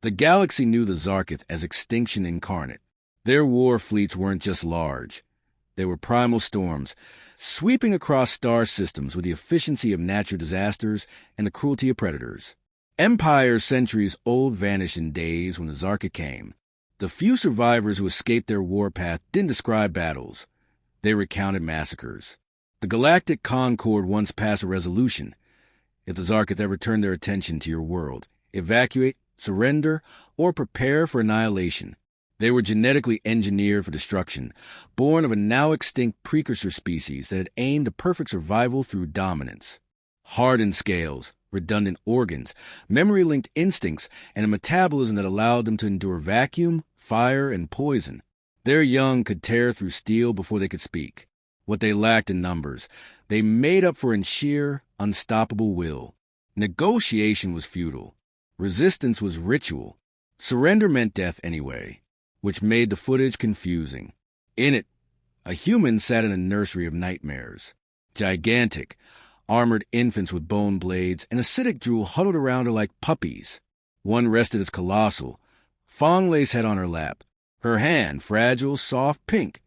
The galaxy knew the Zarkith as extinction incarnate. Their war fleets weren't just large. They were primal storms, sweeping across star systems with the efficiency of natural disasters and the cruelty of predators. Empires centuries old vanished in days when the Zarkith came. The few survivors who escaped their warpath didn't describe battles. They recounted massacres. The Galactic Concord once passed a resolution. If the Zarkith ever turned their attention to your world, evacuate, surrender, or prepare for annihilation. They were genetically engineered for destruction, born of a now-extinct precursor species that had aimed at perfect survival through dominance. Hardened scales, redundant organs, memory-linked instincts, and a metabolism that allowed them to endure vacuum, fire, and poison. Their young could tear through steel before they could speak. What they lacked in numbers, they made up for in sheer, unstoppable will. Negotiation was futile. Resistance was ritual. Surrender meant death anyway, which made the footage confusing. In it, a human sat in a nursery of nightmares. Gigantic, armored infants with bone blades and acidic drool huddled around her like puppies. One rested as colossal, fawn-lace head on her lap. Her hand, fragile, soft, pink,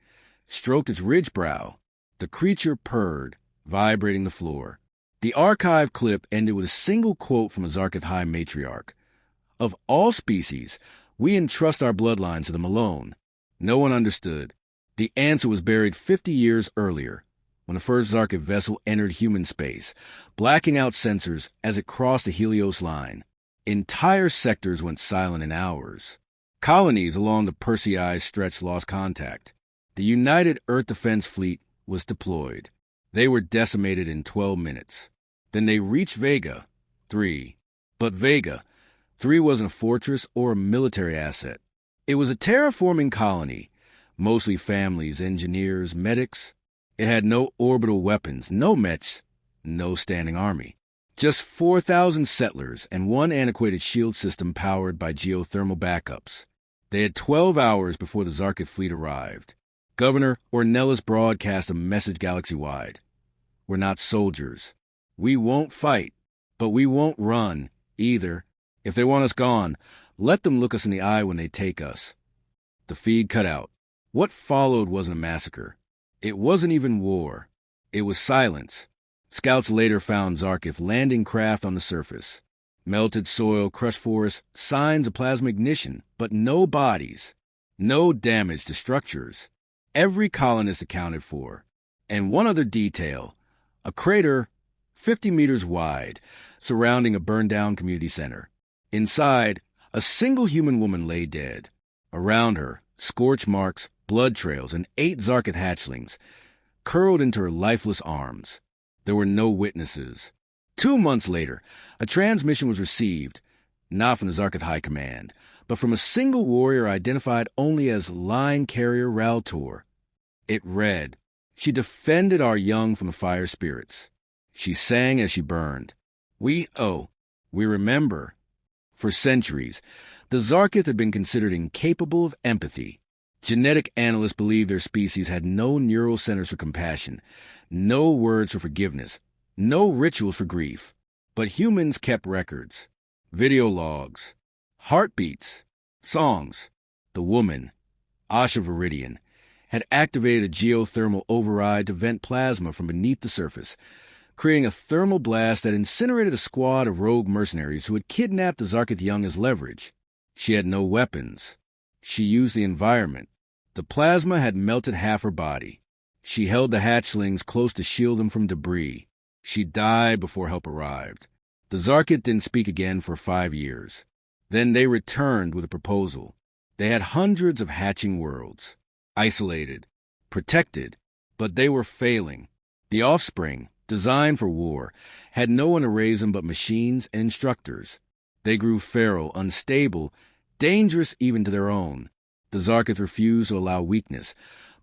stroked its ridged brow. The creature purred, vibrating the floor. The archive clip ended with a single quote from a Zarkith High matriarch. Of all species, we entrust our bloodlines to them alone. No one understood. The answer was buried 50 years earlier, when the first Zarkith vessel entered human space, blacking out sensors as it crossed the Helios line. Entire sectors went silent in hours. Colonies along the Persei stretch lost contact. The United Earth Defense Fleet was deployed. They were decimated in 12 minutes. Then they reached Vega 3. But Vega 3 wasn't a fortress or a military asset. It was a terraforming colony, mostly families, engineers, medics. It had no orbital weapons, no mechs, no standing army. Just 4,000 settlers and one antiquated shield system powered by geothermal backups. They had 12 hours before the Zarkith fleet arrived. Governor Ornelas broadcast a message galaxy-wide. We're not soldiers. We won't fight, but we won't run, either. If they want us gone, let them look us in the eye when they take us. The feed cut out. What followed wasn't a massacre. It wasn't even war. It was silence. Scouts later found Zarkith landing craft on the surface. Melted soil, crushed forests, signs of plasma ignition, but no bodies. No damage to structures. Every colonist accounted for. And one other detail, a crater 50 meters wide, surrounding a burned-down community center. Inside, a single human woman lay dead. Around her, scorch marks, blood trails, and 8 Zarkith hatchlings, curled into her lifeless arms. There were no witnesses. 2 months later, a transmission was received, not from the Zarkith High Command, but from a single warrior identified only as Line Carrier Raltor. It read, "She defended our young from the fire spirits. She sang as she burned. We remember." For centuries, the Zarkith had been considered incapable of empathy. Genetic analysts believed their species had no neural centers for compassion, no words for forgiveness, no rituals for grief. But humans kept records, video logs, heartbeats, songs. The woman, Asha Viridian, had activated a geothermal override to vent plasma from beneath the surface, creating a thermal blast that incinerated a squad of rogue mercenaries who had kidnapped the Zarkith young as leverage. She had no weapons. She used the environment. The plasma had melted half her body. She held the hatchlings close to shield them from debris. She died before help arrived. The Zarkith didn't speak again for 5 years. Then they returned with a proposal. They had hundreds of hatching worlds. Isolated, protected, but they were failing. The offspring, designed for war, had no one to raise them but machines and instructors. They grew feral, unstable, dangerous even to their own. The Zarkith refused to allow weakness,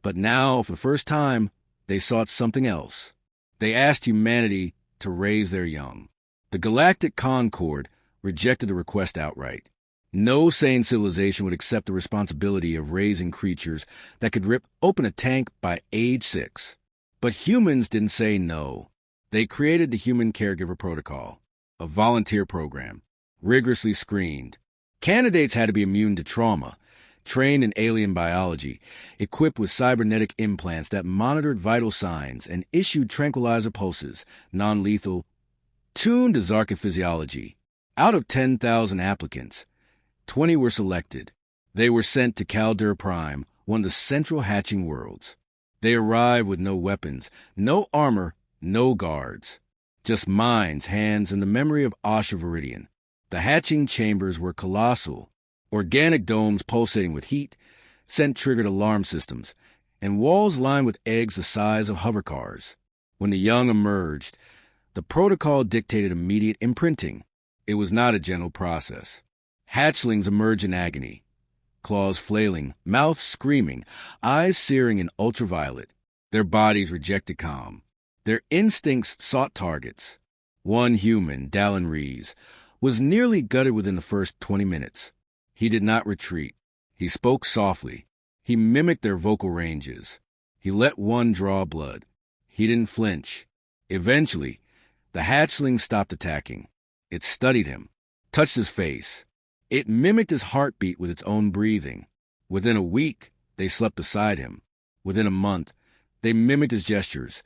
but now, for the first time, they sought something else. They asked humanity to raise their young. The Galactic Concord rejected the request outright. No sane civilization would accept the responsibility of raising creatures that could rip open a tank by age 6. But humans didn't say no. They created the Human Caregiver Protocol, a volunteer program, rigorously screened. Candidates had to be immune to trauma, trained in alien biology, equipped with cybernetic implants that monitored vital signs and issued tranquilizer pulses, non-lethal, tuned to Zarkith physiology. Out of 10,000 applicants, 20 were selected. They were sent to Caldur Prime, one of the central hatching worlds. They arrived with no weapons, no armor, no guards. Just minds, hands, and the memory of Asha Viridian. The hatching chambers were colossal, organic domes pulsating with heat, scent-triggered alarm systems, and walls lined with eggs the size of hovercars. When the young emerged, the protocol dictated immediate imprinting. It was not a gentle process. Hatchlings emerged in agony, claws flailing, mouths screaming, eyes searing in ultraviolet. Their bodies rejected calm. Their instincts sought targets. One human, Dallin Rees, was nearly gutted within the first 20 minutes. He did not retreat. He spoke softly. He mimicked their vocal ranges. He let one draw blood. He didn't flinch. Eventually, the hatchling stopped attacking. It studied him, touched his face. It mimicked his heartbeat with its own breathing. Within a week, they slept beside him. Within a month, they mimicked his gestures.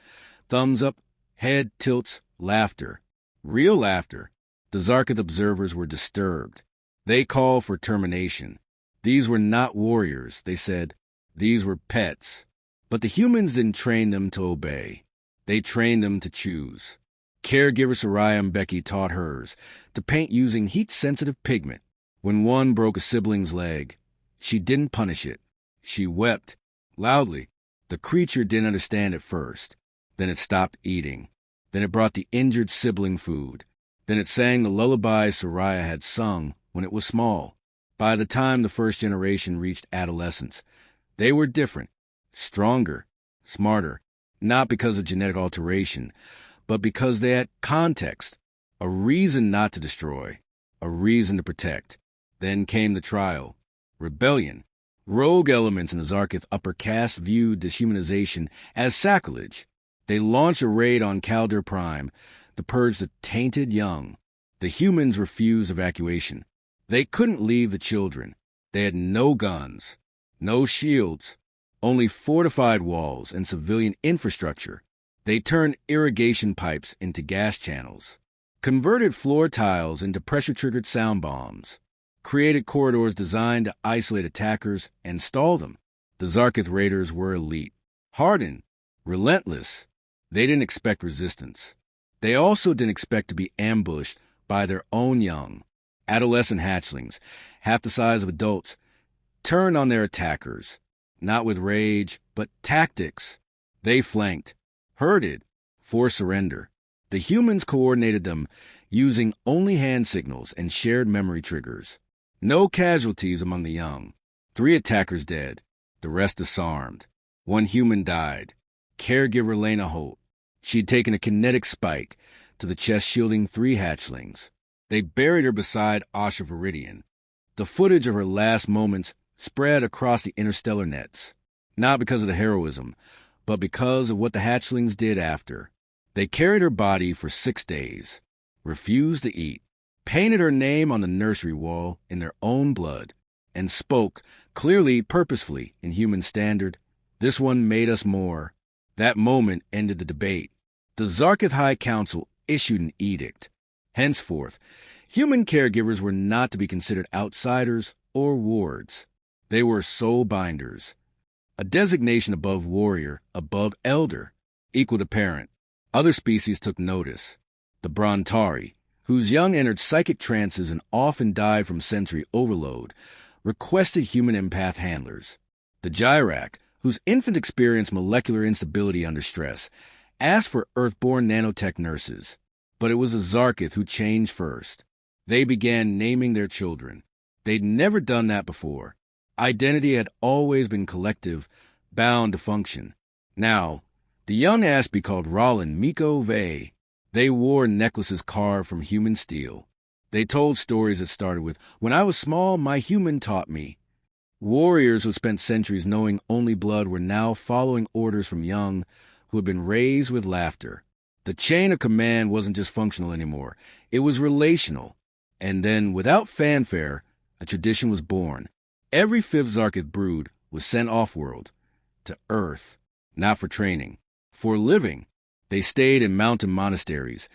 Thumbs up, head tilts, laughter. Real laughter. The Zarkith observers were disturbed. They called for termination. These were not warriors, they said. These were pets. But the humans didn't train them to obey. They trained them to choose. Caregiver Soraya Mbeki taught hers to paint using heat-sensitive pigment. When one broke a sibling's leg, she didn't punish it. She wept, loudly. The creature didn't understand at first. Then it stopped eating. Then it brought the injured sibling food. Then it sang the lullabies Soraya had sung when it was small. By the time the first generation reached adolescence, they were different, stronger, smarter, not because of genetic alteration, but because they had context, a reason not to destroy, a reason to protect. Then came the trial, rebellion. Rogue elements in the Zarkith upper caste viewed deshumanization as sacrilege. They launched a raid on Caldur Prime to purge the tainted young. The humans refused evacuation. They couldn't leave the children. They had no guns, no shields, only fortified walls and civilian infrastructure. They turned irrigation pipes into gas channels, converted floor tiles into pressure-triggered sound bombs, created corridors designed to isolate attackers and stall them. The Zarkith raiders were elite, hardened, relentless. They didn't expect resistance. They also didn't expect to be ambushed by their own young. Adolescent hatchlings, half the size of adults, turned on their attackers, not with rage, but tactics. They flanked, herded, forced surrender. The humans coordinated them using only hand signals and shared memory triggers. No casualties among the young. 3 attackers dead, the rest disarmed. 1 human died. Caregiver Lena Holt. She'd taken a kinetic spike to the chest shielding 3 hatchlings. They buried her beside Asha Viridian. The footage of her last moments spread across the interstellar nets, not because of the heroism, but because of what the hatchlings did after. They carried her body for 6 days, refused to eat, painted her name on the nursery wall in their own blood, and spoke, clearly, purposefully, in human standard, "This one made us more." That moment ended the debate. The Zarkith High Council issued an edict. Henceforth, human caregivers were not to be considered outsiders or wards. They were soul binders, a designation above warrior, above elder, equal to parent. Other species took notice. The Brontari, whose young entered psychic trances and often died from sensory overload, requested human empath handlers. The Gyrak, whose infants experienced molecular instability under stress, asked for earthborn nanotech nurses. But it was the Zarkith who changed first. They began naming their children. They'd never done that before. Identity had always been collective, bound to function. Now, the young asked to be called Rollin, Miko, Vey. They wore necklaces carved from human steel. They told stories that started with, "When I was small, my human taught me." Warriors who spent centuries knowing only blood were now following orders from young who had been raised with laughter. The chain of command wasn't just functional anymore. It was relational. And then, without fanfare, a tradition was born. Every fifth Zarkith brood was sent off-world, to Earth, not for training, for living. They stayed in mountain monasteries,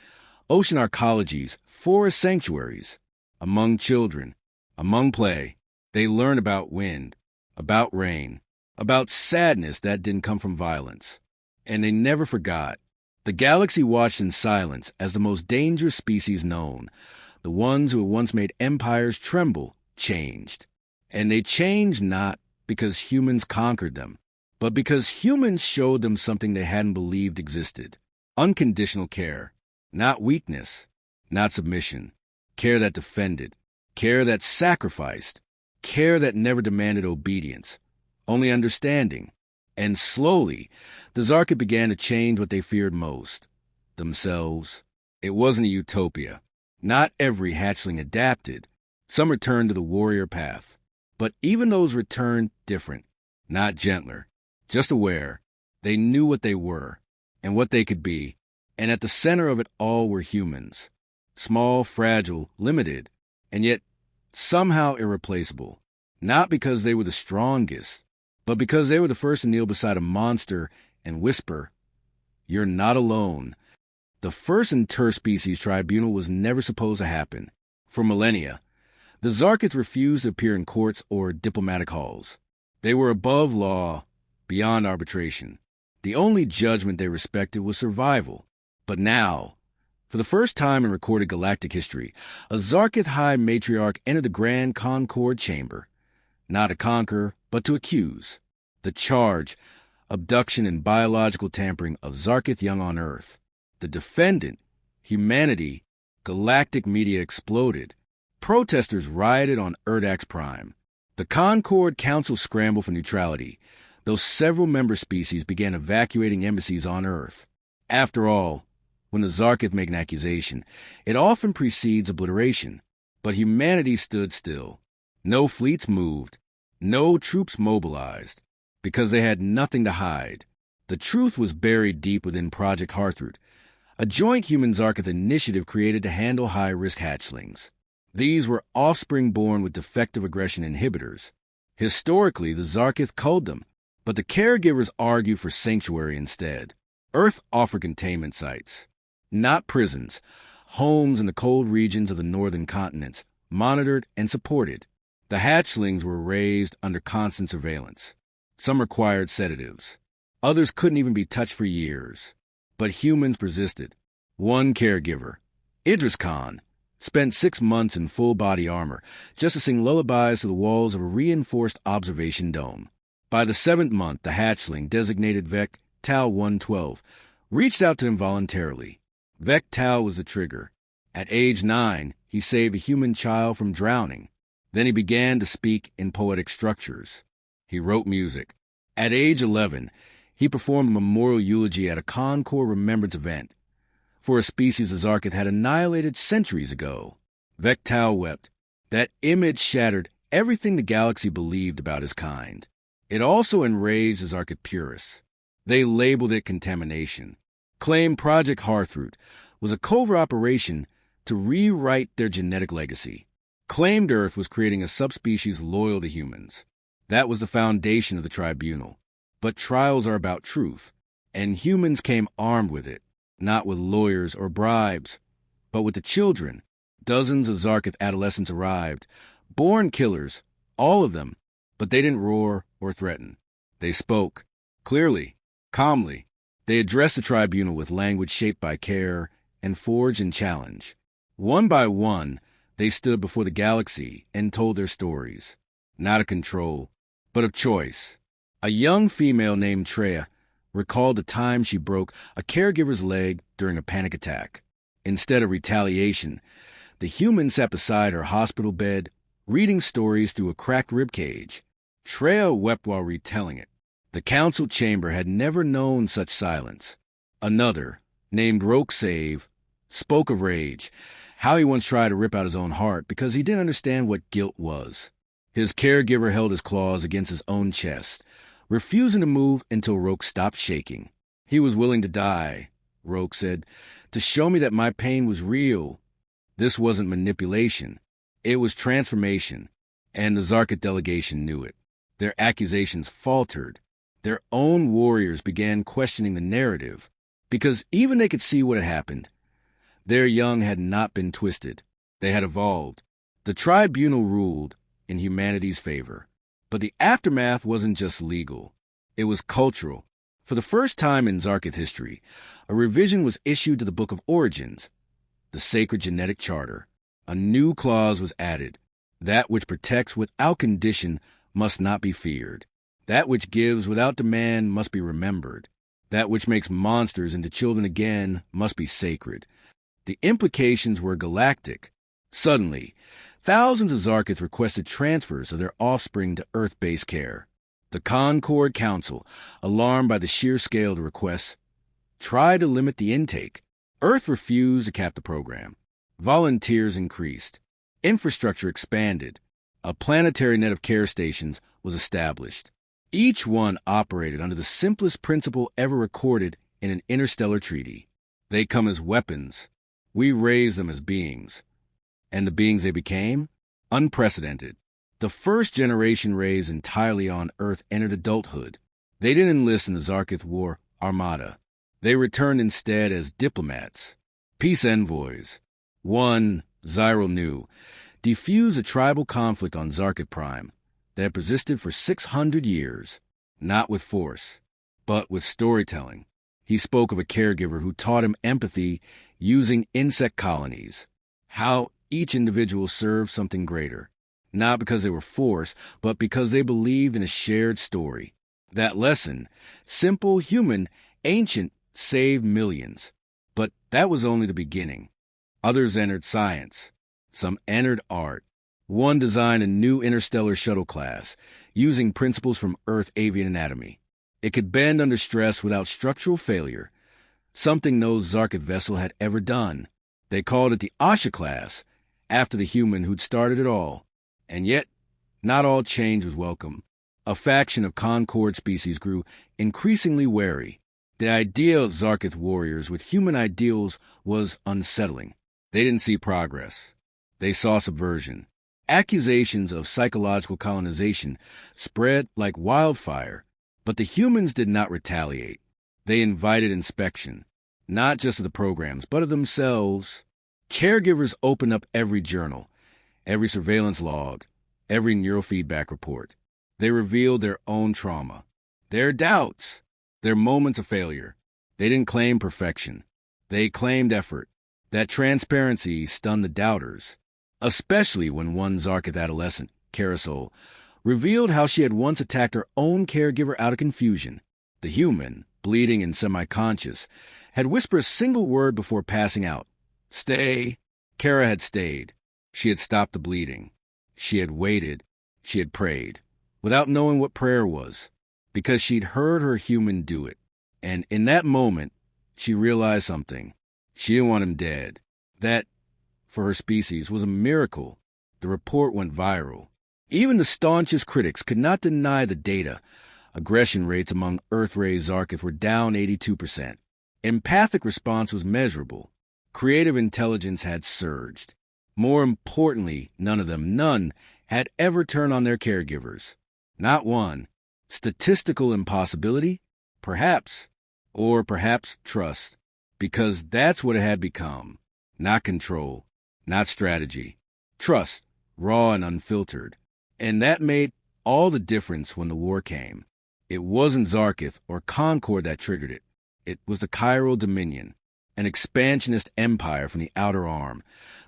ocean arcologies, forest sanctuaries. Among children, among play, they learned about wind, about rain, about sadness that didn't come from violence. And they never forgot. The galaxy watched in silence as the most dangerous species known, the ones who had once made empires tremble, changed. And they changed not because humans conquered them, but because humans showed them something they hadn't believed existed. Unconditional care, not weakness, not submission. Care that defended, care that sacrificed, care that never demanded obedience, only understanding. And slowly, the Zarkith began to change what they feared most, themselves. It wasn't a utopia. Not every hatchling adapted. Some returned to the warrior path. But even those returned different, not gentler, just aware. They knew what they were and what they could be, and at the center of it all were humans. Small, fragile, limited, and yet somehow irreplaceable. Not because they were the strongest, but because they were the first to kneel beside a monster and whisper, "You're not alone." The first interspecies tribunal was never supposed to happen. For millennia, the Zarkith refused to appear in courts or diplomatic halls. They were above law, beyond arbitration. The only judgment they respected was survival. But now, for the first time in recorded galactic history, a Zarkith High Matriarch entered the Grand Concord Chamber, not to conquer, but to accuse. The charge, abduction and biological tampering of Zarkith young on Earth. The defendant, humanity. Galactic media exploded. Protesters rioted on Erdax Prime. The Concord Council scrambled for neutrality, though several member species began evacuating embassies on Earth. After all, when the Zarkith make an accusation, it often precedes obliteration. But humanity stood still. No fleets moved. No troops mobilized. Because they had nothing to hide. The truth was buried deep within Project Hearthroots, a joint human Zarkith initiative created to handle high-risk hatchlings. These were offspring born with defective aggression inhibitors. Historically, the Zarkith culled them, but the caregivers argued for sanctuary instead. Earth offered containment sites. Not prisons, homes in the cold regions of the northern continents, monitored and supported. The hatchlings were raised under constant surveillance. Some required sedatives. Others couldn't even be touched for years. But humans persisted. One caregiver, Idris Khan, spent 6 months in full-body armor just to sing lullabies to the walls of a reinforced observation dome. By the 7th month, the hatchling, designated Vec Tau 112, reached out to him voluntarily. Vec Tau was the trigger. At age 9, he saved a human child from drowning. Then he began to speak in poetic structures. He wrote music. At age 11, he performed a memorial eulogy at a Concord remembrance event for a species the Zarkith had annihilated centuries ago. Vec Tau wept. That image shattered everything the galaxy believed about his kind. It also enraged the Zarkith purists. They labeled it contamination, claimed Project Hearthroots was a covert operation to rewrite their genetic legacy, claimed Earth was creating a subspecies loyal to humans. That was the foundation of the tribunal. But trials are about truth, and humans came armed with it, not with lawyers or bribes, but with the children. Dozens of Zarkith adolescents arrived, born killers, all of them, but they didn't roar or threaten. They spoke, clearly, calmly. They addressed the tribunal with language shaped by care and forged in challenge. One by one, they stood before the galaxy and told their stories, not of control, but of choice. A young female named Treya recalled the time she broke a caregiver's leg during a panic attack. Instead of retaliation, the human sat beside her hospital bed, reading stories through a cracked ribcage. Treya wept while retelling it. The council chamber had never known such silence. Another, named Roksave, spoke of rage, how he once tried to rip out his own heart because he didn't understand what guilt was. His caregiver held his claws against his own chest, refusing to move until Roke stopped shaking. He was willing to die, Roke said, to show me that my pain was real. This wasn't manipulation. It was transformation. And the Zarkith delegation knew it. Their accusations faltered. Their own warriors began questioning the narrative, because even they could see what had happened. Their young had not been twisted. They had evolved. The tribunal ruled in humanity's favor. But the aftermath wasn't just legal. It was cultural. For the first time in Zarkith history, a revision was issued to the Book of Origins, the sacred genetic charter. A new clause was added. That which protects without condition must not be feared. That which gives without demand must be remembered. That which makes monsters into children again must be sacred. The implications were galactic. Suddenly, thousands of Zarkith requested transfers of their offspring to Earth-based care. The Concord Council, alarmed by the sheer scale of the requests, tried to limit the intake. Earth refused to cap the program. Volunteers increased. Infrastructure expanded. A planetary net of care stations was established. Each one operated under the simplest principle ever recorded in an interstellar treaty. They come as weapons. We raise them as beings. And the beings they became? Unprecedented. The first generation raised entirely on Earth entered adulthood. They didn't enlist in the Zarkith War Armada. They returned instead as diplomats, peace envoys. One, Zyril knew, defused a tribal conflict on Zarkith Prime that had persisted for 600 years, not with force, but with storytelling. He spoke of a caregiver who taught him empathy using insect colonies, how each individual served something greater, not because they were forced, but because they believed in a shared story. That lesson, simple, human, ancient, saved millions. But that was only the beginning. Others entered science. Some entered art. One designed a new interstellar shuttle class, using principles from Earth avian anatomy. It could bend under stress without structural failure, something no Zarkith vessel had ever done. They called it the Asha class, after the human who'd started it all. And yet, not all change was welcome. A faction of Concord species grew increasingly wary. The idea of Zarkith warriors with human ideals was unsettling. They didn't see progress. They saw subversion. Accusations of psychological colonization spread like wildfire, but the humans did not retaliate. They invited inspection, not just of the programs, but of themselves. Caregivers opened up every journal, every surveillance log, every neurofeedback report. They revealed their own trauma, their doubts, their moments of failure. They didn't claim perfection. They claimed effort. That transparency stunned the doubters, especially when one Zarkith adolescent, Carousel, revealed how she had once attacked her own caregiver out of confusion. The human, bleeding and semi-conscious, had whispered a single word before passing out. Stay. Kara had stayed. She had stopped the bleeding. She had waited. She had prayed, without knowing what prayer was, because she'd heard her human do it. And in that moment, she realized something. She didn't want him dead. That, for her species, was a miracle. The report went viral. Even the staunchest critics could not deny the data. Aggression rates among Earth-raised Zarkith were down 82%. Empathic response was measurable. Creative intelligence had surged. More importantly, none, had ever turned on their caregivers. Not one. Statistical impossibility? Perhaps. Or perhaps trust. Because that's what it had become. Not control. Not strategy. Trust, raw and unfiltered. And that made all the difference when the war came. It wasn't Zarkith or Concord that triggered it. It was the Chiral Dominion, an expansionist empire from the Outer Arm.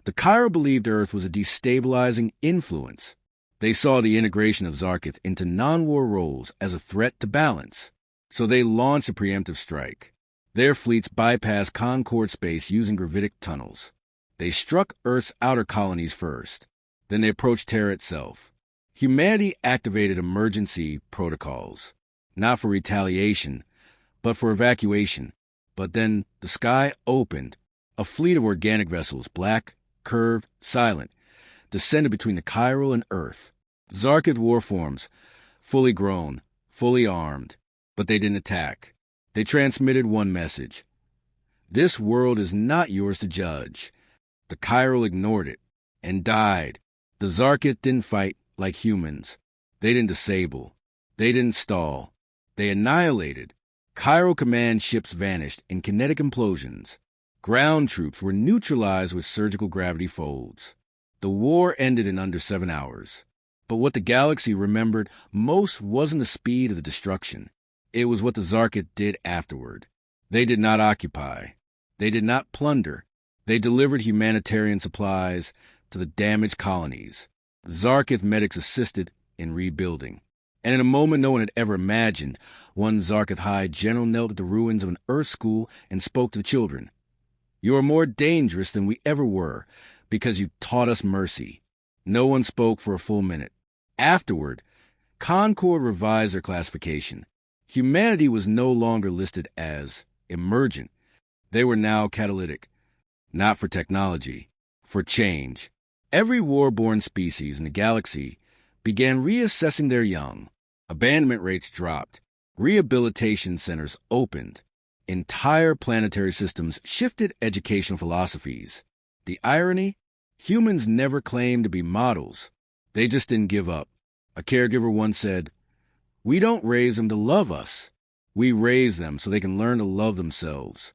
The Chiral believed Earth was a destabilizing influence. They saw the integration of Zarkith into non-war roles as a threat to balance. So they launched a preemptive strike. Their fleets bypassed Concord space using gravitic tunnels. They struck Earth's outer colonies first. Then they approached Terra itself. Humanity activated emergency protocols, not for retaliation, but for evacuation. But then the sky opened. A fleet of organic vessels, black, curved, silent, descended between the Chiral and Earth. Zarkith warforms, fully grown, fully armed, but they didn't attack. They transmitted one message. This world is not yours to judge. The Chiral ignored it and died. The Zarkith didn't fight like humans. They didn't disable. They didn't stall. They annihilated. Chiral command ships vanished in kinetic implosions. Ground troops were neutralized with surgical gravity folds. The war ended in under 7 hours. But what the galaxy remembered most wasn't the speed of the destruction. It was what the Zarkith did afterward. They did not occupy. They did not plunder. They delivered humanitarian supplies to the damaged colonies. Zarkith medics assisted in rebuilding. And in a moment no one had ever imagined, one Zarkith High general knelt at the ruins of an Earth school and spoke to the children. "You are more dangerous than we ever were, because you taught us mercy." No one spoke for a full minute. Afterward, Concord revised their classification. Humanity was no longer listed as emergent. They were now catalytic, not for technology, for change. Every war-born species in the galaxy began reassessing their young. Abandonment rates dropped. Rehabilitation centers opened. Entire planetary systems shifted educational philosophies. The irony? Humans never claimed to be models. They just didn't give up. A caregiver once said, "We don't raise them to love us. We raise them so they can learn to love themselves."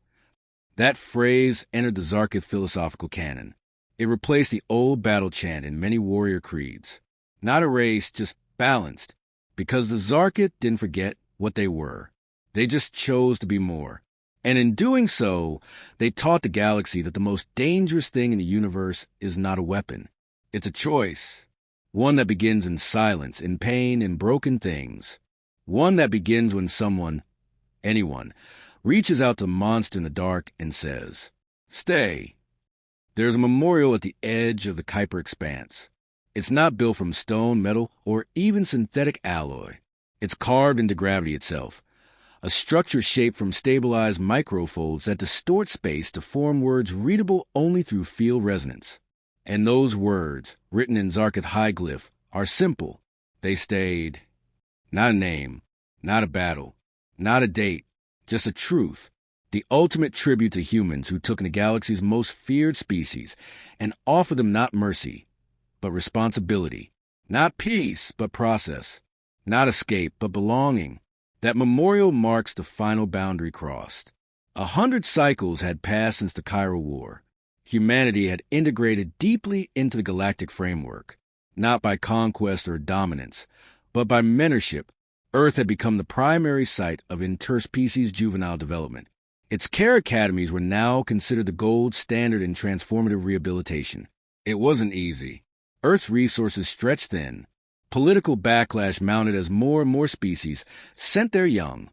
That phrase entered the Zarkith philosophical canon. It replaced the old battle chant in many warrior creeds. Not erased, just balanced. Because the Zarkith didn't forget what they were. They just chose to be more. And in doing so, they taught the galaxy that the most dangerous thing in the universe is not a weapon. It's a choice. One that begins in silence, in pain, in broken things. One that begins when someone, anyone, reaches out to a monster in the dark and says, "Stay." There's a memorial at the edge of the Kuiper expanse. It's not built from stone, metal, or even synthetic alloy. It's carved into gravity itself. A structure shaped from stabilized microfolds that distort space to form words readable only through field resonance. And those words, written in Zarkith hieroglyph, are simple. They stayed. Not a name, not a battle, not a date, just a truth. The ultimate tribute to humans who took in the galaxy's most feared species and offered them not mercy, but responsibility. Not peace, but process. Not escape, but belonging. That memorial marks the final boundary crossed. 100 cycles had passed since the Chiral War. Humanity had integrated deeply into the galactic framework, not by conquest or dominance, but by mentorship. Earth had become the primary site of interspecies juvenile development. Its care academies were now considered the gold standard in transformative rehabilitation. It wasn't easy. Earth's resources stretched thin. Political backlash mounted as more and more species sent their young,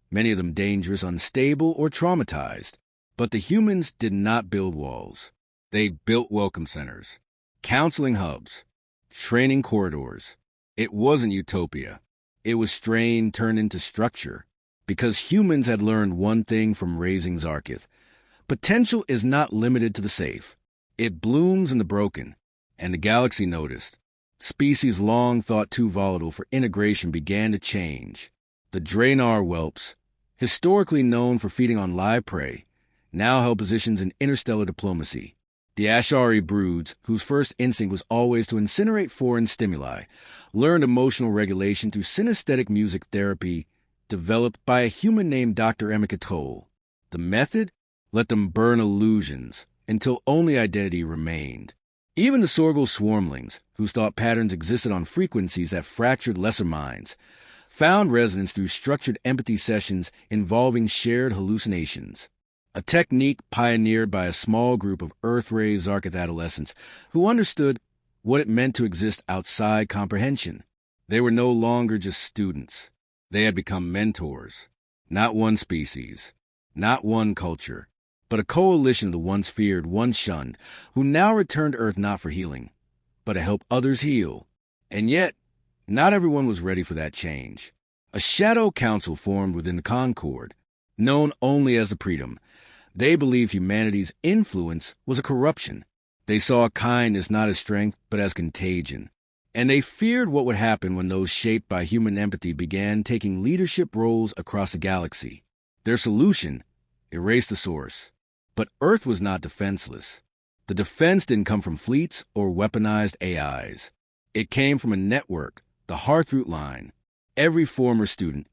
many of them dangerous, unstable, or traumatized. But the humans did not build walls. They built welcome centers, counseling hubs, training corridors. It wasn't utopia. It was strain turned into structure. Because humans had learned one thing from raising Zarkith. Potential is not limited to the safe. It blooms in the broken. And the galaxy noticed. Species long thought too volatile for integration began to change. The Draenor whelps, historically known for feeding on live prey, now held positions in interstellar diplomacy. The Ashari broods, whose first instinct was always to incinerate foreign stimuli, learned emotional regulation through synesthetic music therapy developed by a human named Dr. Emeka Toll. The method? Let them burn illusions until only identity remained. Even the Sorgal swarmlings, whose thought patterns existed on frequencies that fractured lesser minds, found resonance through structured empathy sessions involving shared hallucinations. A technique pioneered by a small group of Earth-raised Zarkith adolescents who understood what it meant to exist outside comprehension. They were no longer just students. They had become mentors. Not one species, not one culture, but a coalition of the once feared, once shunned, who now returned to Earth not for healing, but to help others heal. And yet, not everyone was ready for that change. A shadow council formed within the Concord, known only as the Predom. They believed humanity's influence was a corruption. They saw kindness not as strength, but as contagion. And they feared what would happen when those shaped by human empathy began taking leadership roles across the galaxy. Their solution? Erase the source. But Earth was not defenseless. The defense didn't come from fleets or weaponized AIs. It came from a network, the Hearthroot line. Every former student,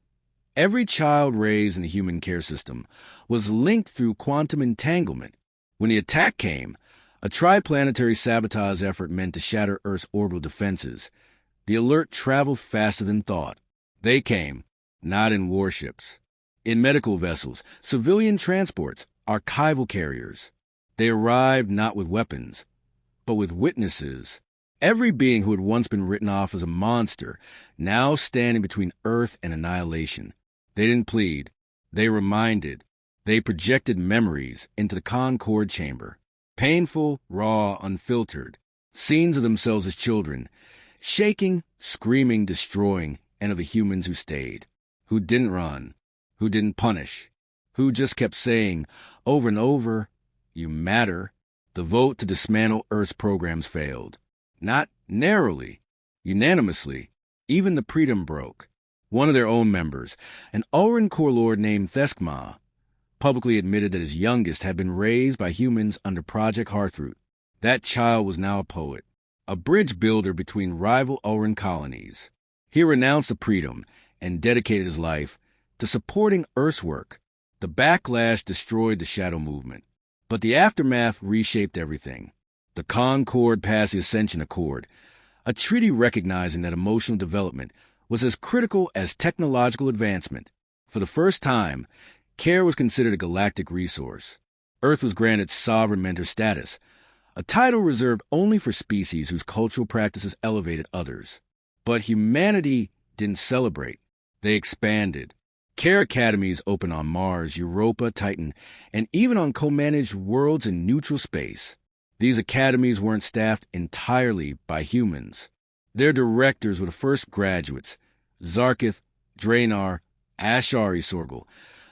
every child raised in the human care system was linked through quantum entanglement. When the attack came, a triplanetary sabotage effort meant to shatter Earth's orbital defenses. The alert traveled faster than thought. They came, not in warships, in medical vessels, civilian transports, archival carriers. They arrived not with weapons, but with witnesses. Every being who had once been written off as a monster, now standing between Earth and annihilation. They didn't plead. They reminded. They projected memories into the Concord chamber. Painful, raw, unfiltered. Scenes of themselves as children, shaking, screaming, destroying, and of the humans who stayed, who didn't run, who didn't punish, who just kept saying over and over, "You matter." The vote to dismantle Earth's programs failed. Not narrowly, unanimously. Even the Predom broke. One of their own members, an Ulran core lord named Theskma, publicly admitted that his youngest had been raised by humans under Project Hearthroot. That child was now a poet, a bridge builder between rival Ulran colonies. He renounced the Predom and dedicated his life to supporting Earth's work. The backlash destroyed the Shadow Movement, but the aftermath reshaped everything. The Concord passed the Ascension Accord, a treaty recognizing that emotional development was as critical as technological advancement. For the first time, care was considered a galactic resource. Earth was granted sovereign mentor status, a title reserved only for species whose cultural practices elevated others. But humanity didn't celebrate. They expanded. Care academies opened on Mars, Europa, Titan, and even on co-managed worlds in neutral space. These academies weren't staffed entirely by humans. Their directors were the first graduates, Zarkith, Draenor, Ashari Sorgal,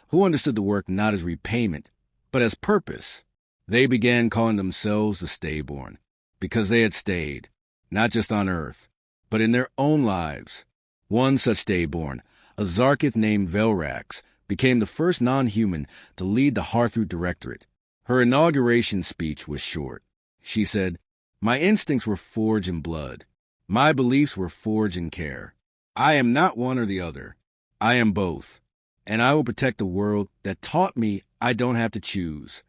who understood the work not as repayment, but as purpose. They began calling themselves the Stayborn, because they had stayed, not just on Earth, but in their own lives. One such Stayborn, a Zarkith named Velrax, became the first non-human to lead the Hearthroot Directorate. Her inauguration speech was short. She said, "My instincts were forged in blood. My beliefs were forged in care. I am not one or the other. I am both. And I will protect a world that taught me I don't have to choose."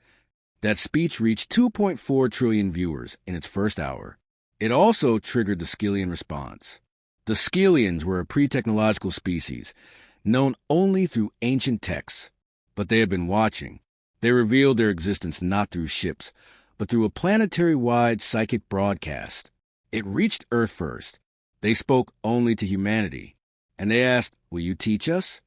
That speech reached 2.4 trillion viewers in its first hour. It also triggered the Skillian response. The Skillians were a pre-technological species, known only through ancient texts. But they had been watching. They revealed their existence not through ships, but through a planetary-wide psychic broadcast. It reached Earth first. They spoke only to humanity. And they asked, "Will you teach us?"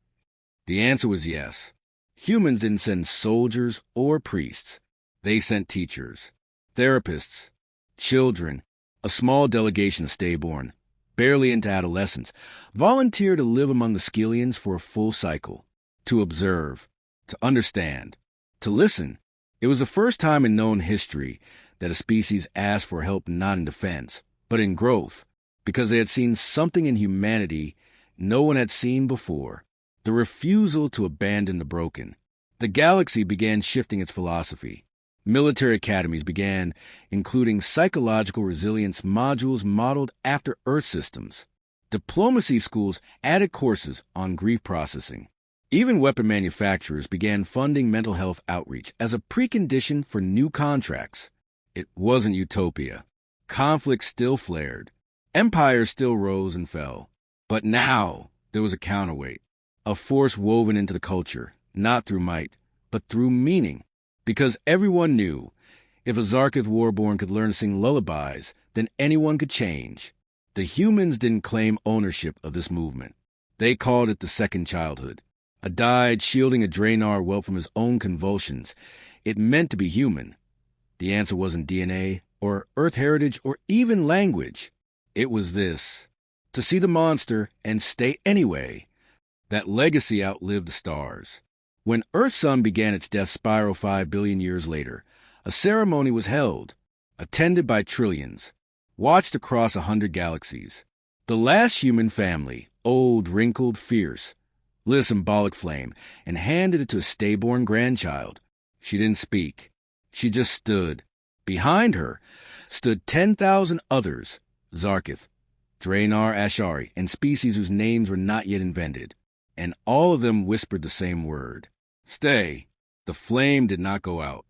The answer was yes. Humans didn't send soldiers or priests. They sent teachers, therapists, children. A small delegation of Stayborn, barely into adolescence, volunteered to live among the Skillians for a full cycle, to observe, to understand, to listen. It was the first time in known history that a species asked for help not in defense, but in growth, because they had seen something in humanity no one had seen before, the refusal to abandon the broken. The galaxy began shifting its philosophy. Military academies began including psychological resilience modules modeled after Earth systems. Diplomacy schools added courses on grief processing. Even weapon manufacturers began funding mental health outreach as a precondition for new contracts. It wasn't utopia. Conflict still flared. Empires still rose and fell. But now there was a counterweight, a force woven into the culture, not through might, but through meaning. Because everyone knew, if a Zarkith Warborn could learn to sing lullabies, then anyone could change. The humans didn't claim ownership of this movement. They called it the second childhood. A died shielding a Draenor whelp from his own convulsions. It meant to be human. The answer wasn't DNA, or Earth heritage, or even language. It was this: to see the monster and stay anyway. That legacy outlived the stars. When Earth's sun began its death spiral 5 billion years later, a ceremony was held, attended by trillions, watched across 100 galaxies. The last human family, old, wrinkled, fierce, lit a symbolic flame and handed it to a Stayborn grandchild. She didn't speak. She just stood. Behind her stood 10,000 others, Zarkith, Draenor Ashari, and species whose names were not yet invented. And all of them whispered the same word. Stay. The flame did not go out.